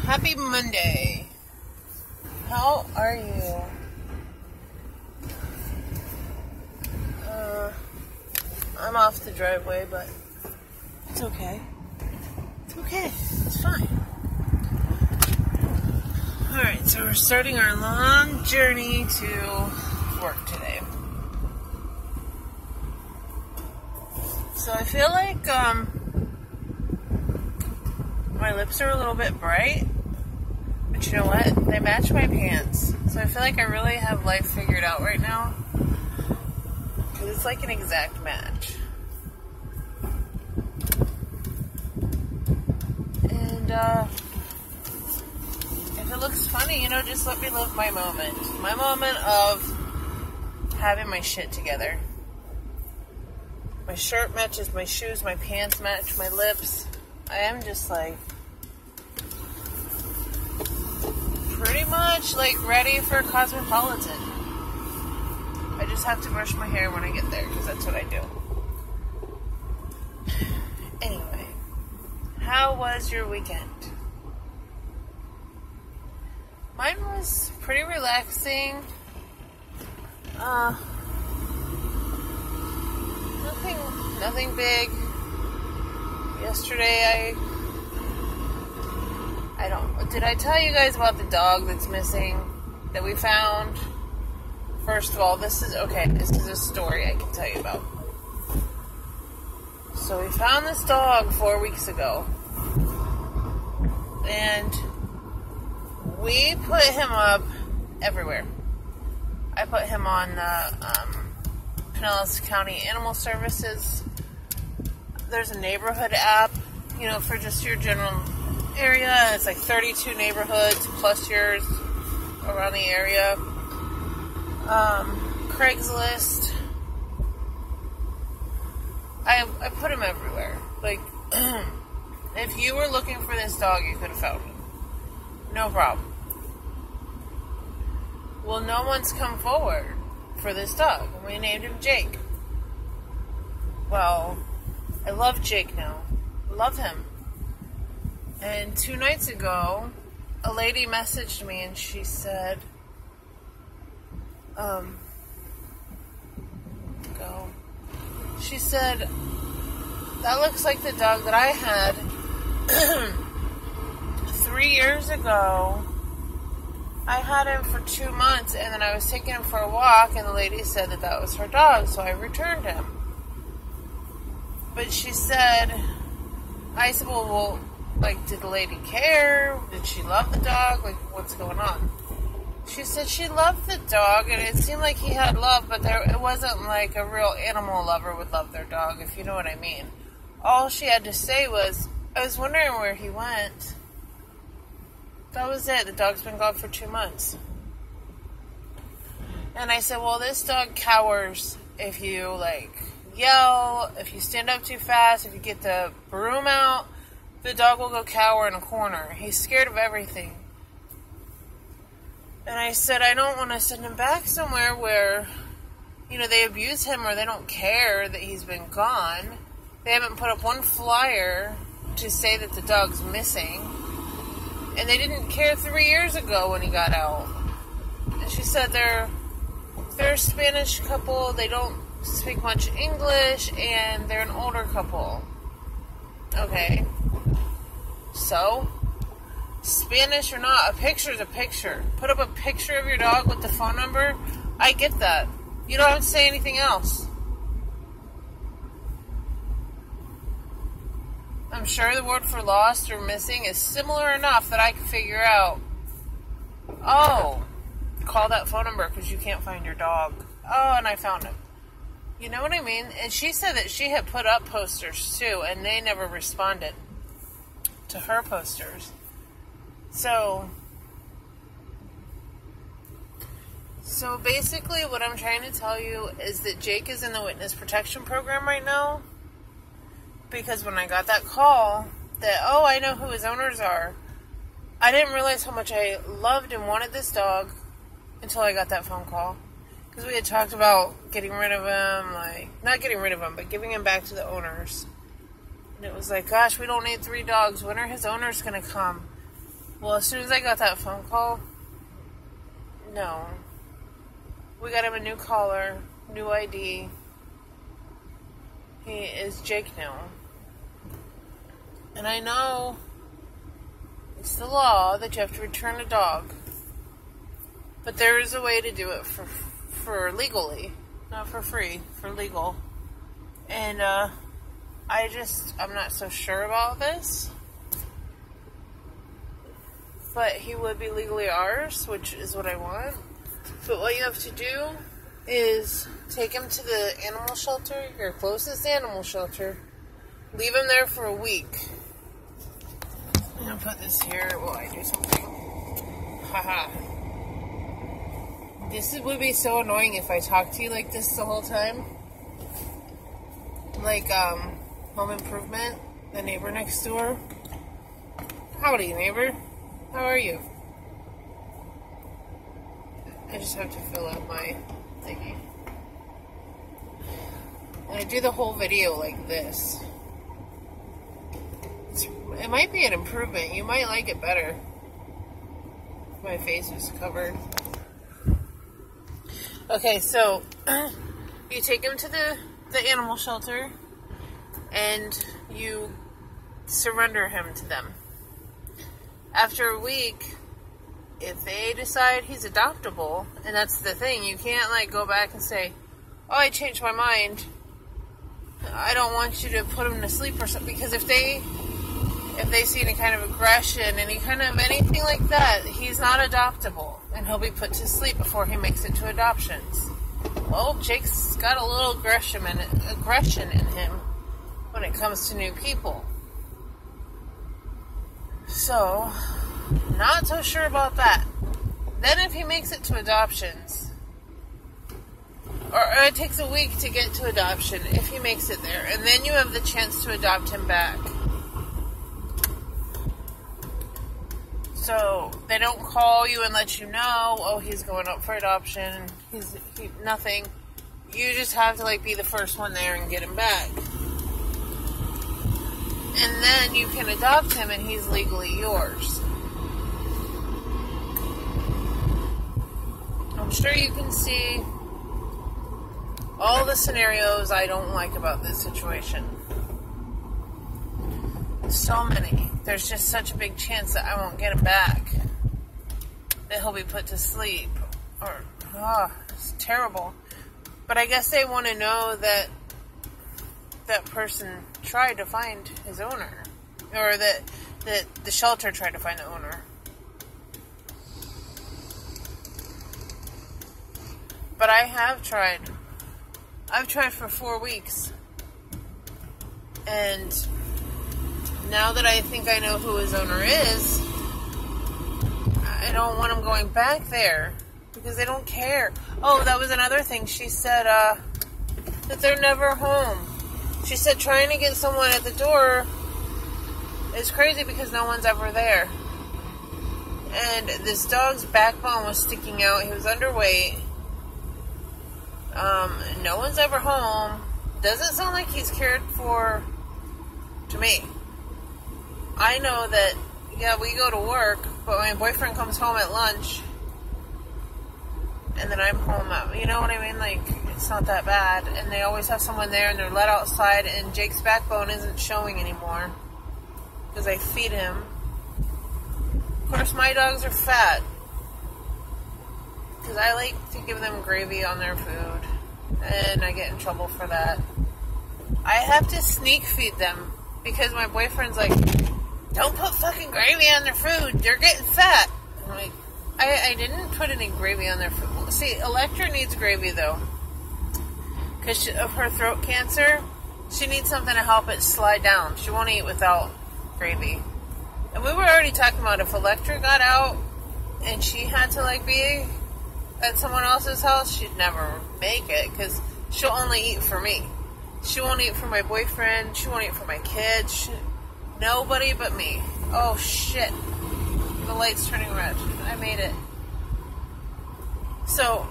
Happy Monday. How are you? I'm off the driveway, but it's okay. It's okay. It's fine. Alright, so we're starting our long journey to work today. So I feel like my lips are a little bit bright, but you know what? They match my pants. So I feel like I really have life figured out right now. Because it's like an exact match. And if it looks funny, you know, just let me live my moment. My moment of having my shit together. My shirt matches my shoes, my pants match my lips. I am just like pretty much like ready for Cosmopolitan. I just have to brush my hair when I get there because that's what I do. Anyway, how was your weekend? Mine was pretty relaxing. Nothing big. Yesterday did I tell you guys about the dog that's missing that we found? First of all, this is a story I can tell you about. So we found this dog 4 weeks ago. And we put him up everywhere. I put him on Pinellas County Animal Services. There's a neighborhood app, you know, for just your general area. It's like 32 neighborhoods plus yours around the area. Craigslist. I put him everywhere. Like, if you were looking for this dog, you could have found him. No problem. Well, no one's come forward for this dog. We named him Jake. Well, I love Jake now. Love him. And 2 nights ago, a lady messaged me and she said, she said, that looks like the dog that I had 3 years ago. I had him for 2 months and then I was taking him for a walk and the lady said that was her dog, so I returned him. But she said, I said, well, like, did the lady care? Did she love the dog? Like, what's going on? She said she loved the dog, and it seemed like he had love, but it wasn't like a real animal lover would love their dog, if you know what I mean. All she had to say was, I was wondering where he went. That was it. The dog's been gone for 2 months. And I said, well, this dog cowers if you, like, yell, if you stand up too fast, if you get the broom out, the dog will go cower in a corner. He's scared of everything. And I said, I don't want to send him back somewhere where, you know, they abuse him or they don't care that he's been gone. They haven't put up one flyer to say that the dog's missing. And they didn't care 3 years ago when he got out. And she said they're a Spanish couple. They don't speak much English, and they're an older couple. Okay. So, Spanish or not, a picture's a picture. Put up a picture of your dog with the phone number. I get that. You don't have to say anything else. I'm sure the word for lost or missing is similar enough that I can figure out, oh, call that phone number because you can't find your dog. Oh, and I found him. You know what I mean? And she said that she had put up posters too, and they never responded to her posters. So basically what I'm trying to tell you is that Jake is in the witness protection program right now. Because when I got that call that, oh, I know who his owners are, I didn't realize how much I loved and wanted this dog until I got that phone call. Because we had talked about getting rid of him, like, not getting rid of him, but giving him back to the owners. And it was like, gosh, we don't need 3 dogs. When are his owners going to come? Well, as soon as I got that phone call, no. We got him a new collar, new ID. He is Jake now. And I know it's the law that you have to return a dog. But there is a way to do it for legally. Not for free, for legal. And I'm not so sure about this. But he would be legally ours, which is what I want. But what you have to do is take him to the animal shelter, your closest animal shelter. Leave him there for a week. I'm going to put this here while I do something. Haha. This would be so annoying if I talked to you like this the whole time. Like, Home Improvement, the neighbor next door. Howdy, neighbor. How are you? I just have to fill out my thingy. And I do the whole video like this. It might be an improvement. You might like it better. My face is covered. Okay, so you take him to the animal shelter and you surrender him to them. After a week, if they decide he's adoptable, and that's the thing, you can't like go back and say, oh, I changed my mind. I don't want you to put him to sleep or something, because if they see any kind of aggression, any kind of anything like that, he's not adoptable, and he'll be put to sleep before he makes it to adoptions. Well, Jake's got a little aggression in him when it comes to new people. So, not so sure about that. Then if he makes it to adoptions, or it takes a week to get to adoption, if he makes it there, and then you have the chance to adopt him back. So, they don't call you and let you know, oh, he's going up for adoption, nothing. You just have to, like, be the first one there and get him back. And then you can adopt him and he's legally yours. I'm sure you can see all the scenarios I don't like about this situation. So many. There's just such a big chance that I won't get him back. That he'll be put to sleep. It's terrible. But I guess they want to know that that person tried to find his owner. Or that the shelter tried to find the owner. But I have tried. I've tried for 4 weeks. And now that I think I know who his owner is, I don't want him going back there. Because they don't care. Oh, that was another thing. She said that they're never home. She said trying to get someone at the door is crazy because no one's ever there. And this dog's backbone was sticking out. He was underweight. No one's ever home. Doesn't sound like he's cared for to me. I know that, yeah, we go to work, but my boyfriend comes home at lunch. And then I'm home at, you know what I mean? Like, it's not that bad. And they always have someone there and they're let outside and Jake's backbone isn't showing anymore. Because I feed him. Of course, my dogs are fat. Because I like to give them gravy on their food. And I get in trouble for that. I have to sneak feed them. Because my boyfriend's like, don't put fucking gravy on their food. They're getting fat. I'm like, I didn't put any gravy on their food. See, Electra needs gravy, though. Because of her throat cancer, she needs something to help it slide down. She won't eat without gravy. And we were already talking about if Electra got out and she had to, like, be at someone else's house, she'd never make it. Because she'll only eat for me. She won't eat for my boyfriend. She won't eat for my kids. Nobody but me. Oh, shit. The light's turning red. I made it. So,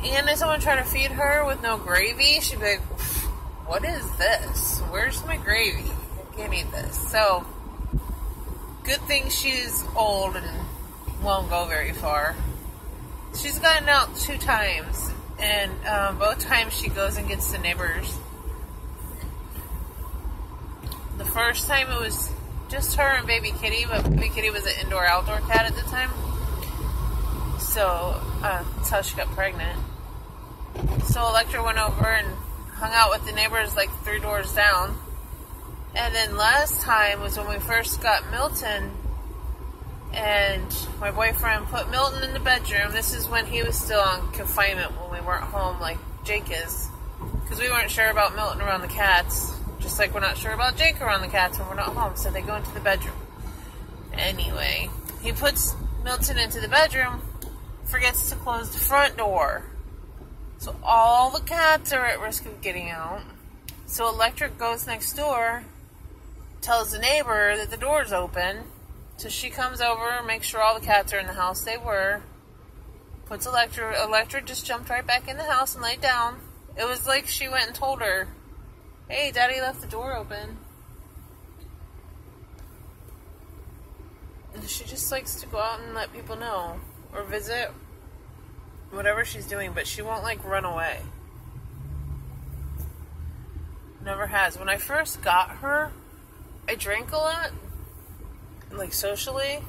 and if someone tried to feed her with no gravy, she'd be like, what is this? Where's my gravy? I can't eat this. So, good thing she's old and won't go very far. She's gotten out 2 times, and both times she goes and gets the neighbors. The first time it was just her and baby Kitty, but baby Kitty was an indoor-outdoor cat at the time. So, that's how she got pregnant. So Electra went over and hung out with the neighbors like 3 doors down. And then last time was when we first got Milton, and my boyfriend put Milton in the bedroom. This is when he was still on confinement, when we weren't home like Jake is. Because we weren't sure about Milton around the cats. Just like we're not sure about Jake around the cats when we're not home. So they go into the bedroom. Anyway, he puts Milton into the bedroom, forgets to close the front door. So all the cats are at risk of getting out. So Electric goes next door, tells the neighbor that the door's open. So she comes over, makes sure all the cats are in the house. They were. Puts Electra. Electra just jumped right back in the house and laid down. It was like she went and told her, "Hey, Daddy left the door open." And she just likes to go out and let people know. Or visit. Whatever she's doing. But she won't, like, run away. Never has. When I first got her, I drank a lot. Like, socially.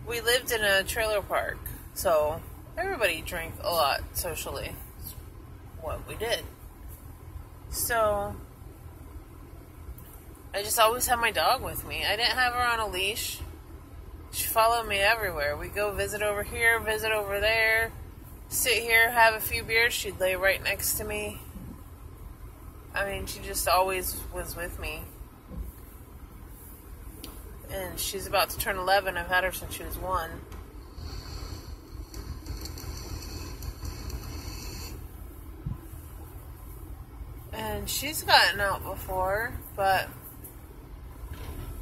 We lived in a trailer park. So, everybody drank a lot socially. That's what we did. So, I just always had my dog with me. I didn't have her on a leash. She followed me everywhere. We'd go visit over here, visit over there, sit here, have a few beers. She'd lay right next to me. I mean, she just always was with me. And she's about to turn 11. I've had her since she was 1. And she's gotten out before, but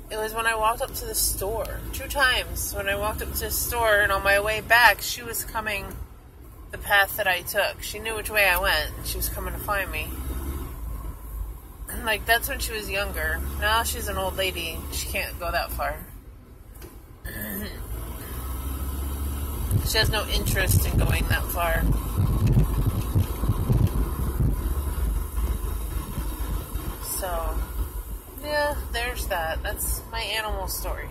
it was when I walked up to the store. 2 times when I walked up to the store, and on my way back, she was coming the path that I took. She knew which way I went, and she was coming to find me. Like, that's when she was younger. Now she's an old lady. She can't go that far. She has no interest in going that far. So, yeah, there's that. That's my animal story.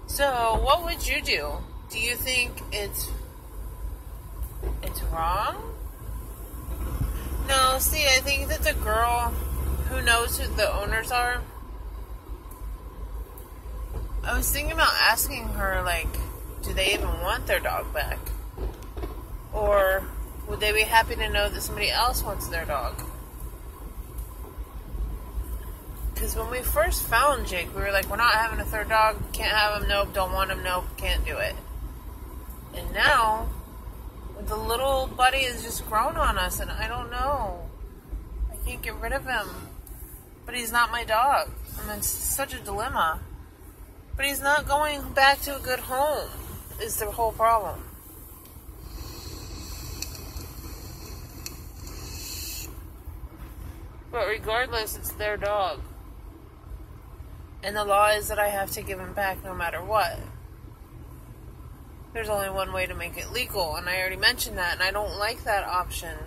So, what would you do? Do you think it's wrong? No, see, I think that the girl who knows who the owners are, I was thinking about asking her, like, do they even want their dog back? Or would they be happy to know that somebody else wants their dog? Because when we first found Jake, we were like, we're not having a 3rd dog, can't have him, nope, don't want him, nope, can't do it. And now, the little buddy has just grown on us, and I don't know. I can't get rid of him. But he's not my dog. I mean, it's such a dilemma. But he's not going back to a good home, is the whole problem. But regardless, it's their dog. And the law is that I have to give him back no matter what. There's only one way to make it legal, and I already mentioned that, and I don't like that option.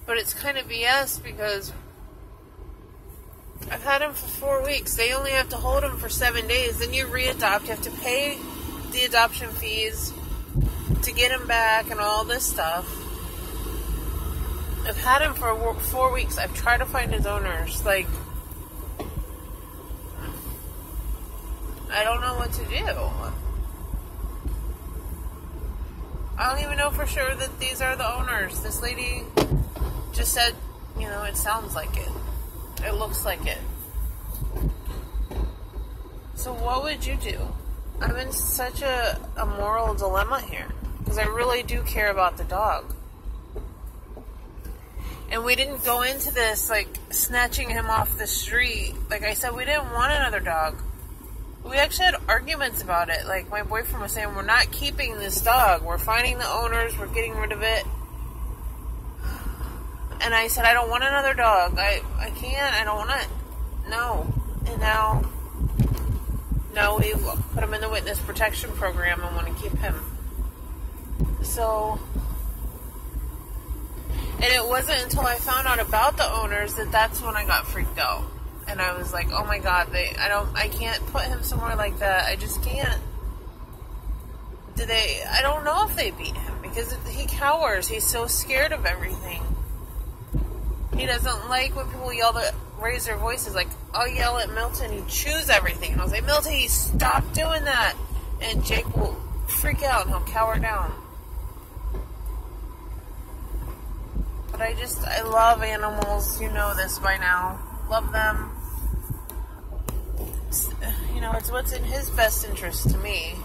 But it's kind of BS because I've had him for 4 weeks. They only have to hold him for 7 days. Then you re-adopt. You have to pay the adoption fees to get him back and all this stuff. I've had him for 4 weeks. I've tried to find his owners. Like, I don't know what to do. I don't even know for sure that these are the owners. This lady just said, you know, it sounds like it. It looks like it. So what would you do? I'm in such a moral dilemma here. Because I really do care about the dog. And we didn't go into this, like, snatching him off the street. Like I said, we didn't want another dog. We actually had arguments about it. Like, my boyfriend was saying, we're not keeping this dog. We're finding the owners. We're getting rid of it. And I said, I don't want another dog. I can't. I don't want it. No. And now we put him in the witness protection program and want to keep him. So, and it wasn't until I found out about the owners that's when I got freaked out. And I was like, oh my God, I can't put him somewhere like that. I just can't. I don't know if they beat him because he cowers. He's so scared of everything. He doesn't like when people raise their voices. Like, I'll yell at Milton, he chews everything. And I'll say, Milton, stop doing that. And Jake will freak out and he'll cower down. But I love animals. You know this by now. Love them. It's what's in his best interest to me.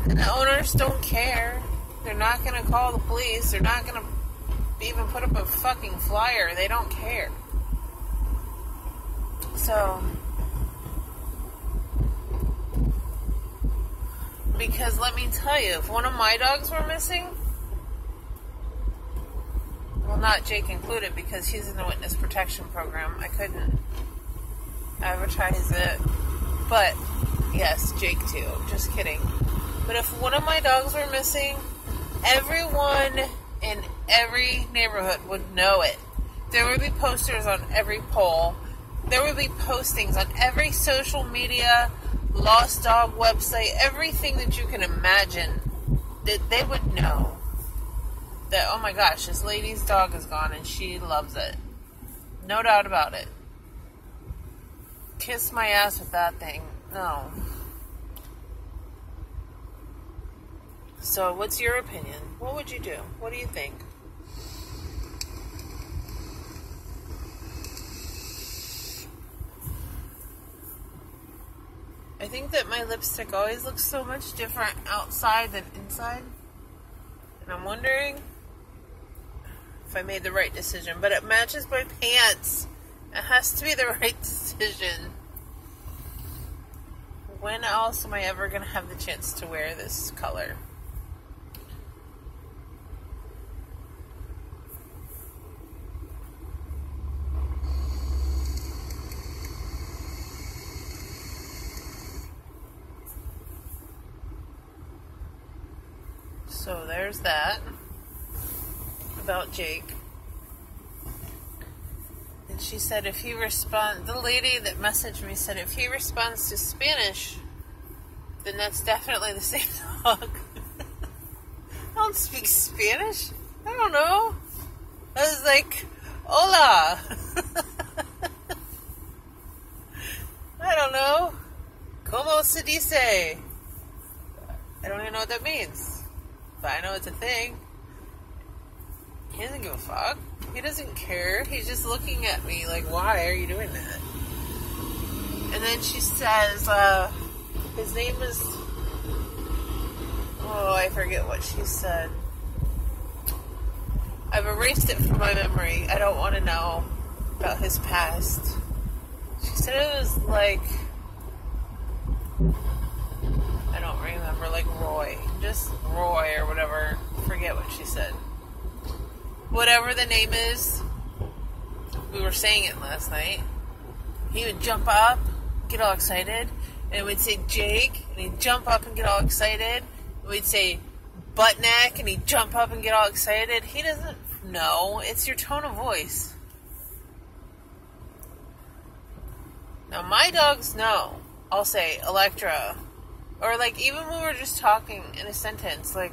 And the owners don't care. They're not going to call the police. They're not going to even put up a fucking flyer. They don't care. So, because let me tell you, if one of my dogs were missing, well, not Jake included because he's in the witness protection program, I couldn't advertise it. But, yes, Jake too. Just kidding. But if one of my dogs were missing, everyone in every neighborhood would know it. There would be posters on every pole. There would be postings on every social media, lost dog website, everything that you can imagine. That they would know that, oh my gosh, this lady's dog is gone and she loves it. No doubt about it. Kiss my ass with that thing. No. So, what's your opinion? What would you do? What do you think? I think that my lipstick always looks so much different outside than inside. And I'm wondering if I made the right decision. But it matches my pants. It has to be the right decision. When else am I ever going to have the chance to wear this color? So there's that about Jake. And she said the lady that messaged me said if he responds to Spanish, then that's definitely the same dog. I don't speak Spanish. I don't know. I was like, hola. I don't know. Como se dice? I don't even know what that means. But I know it's a thing. He doesn't give a fuck. He doesn't care. He's just looking at me like, why are you doing that? And then she says, his name is... Oh, I forget what she said. I've erased it from my memory. I don't want to know about his past. She said it was like... I don't remember, like Roy. Just Roy or whatever. Forget what she said. Whatever the name is, we were saying it last night. He would jump up, get all excited, and we'd say Jake, and he'd jump up and get all excited. And we'd say butt neck, and he'd jump up and get all excited. He doesn't know. It's your tone of voice. Now, my dogs know. I'll say Electra. Or, like, even when we're just talking in a sentence, like,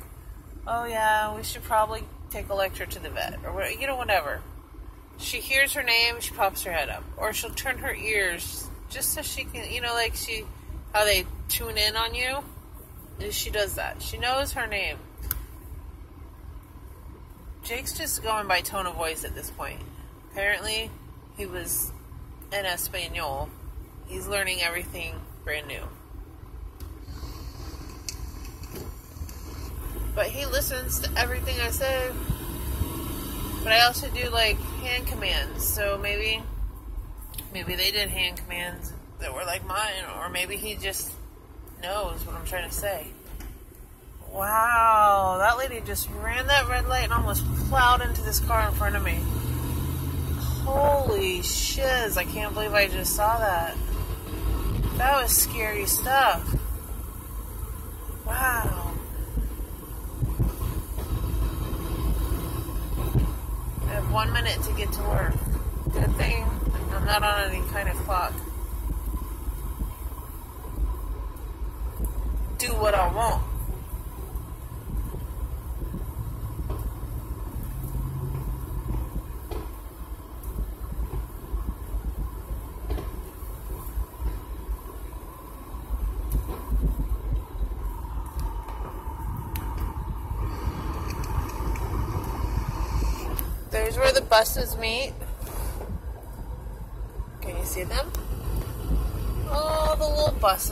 oh, yeah, we should probably take Electra to the vet. Or, whatever. She hears her name, she pops her head up. Or she'll turn her ears just so she can, how they tune in on you. She does that. She knows her name. Jake's just going by tone of voice at this point. Apparently, he was in Espanol. He's learning everything brand new. But he listens to everything I say. But I also do, like, hand commands. So maybe they did hand commands that were like mine. Or maybe he just knows what I'm trying to say. Wow, that lady just ran that red light and almost plowed into this car in front of me. Holy shiz, I can't believe I just saw that. That was scary stuff. Wow. I have 1 minute to get to work. Good thing I'm not on any kind of clock. Do what I want. There's where the buses meet. Can you see them? Oh, the little buses.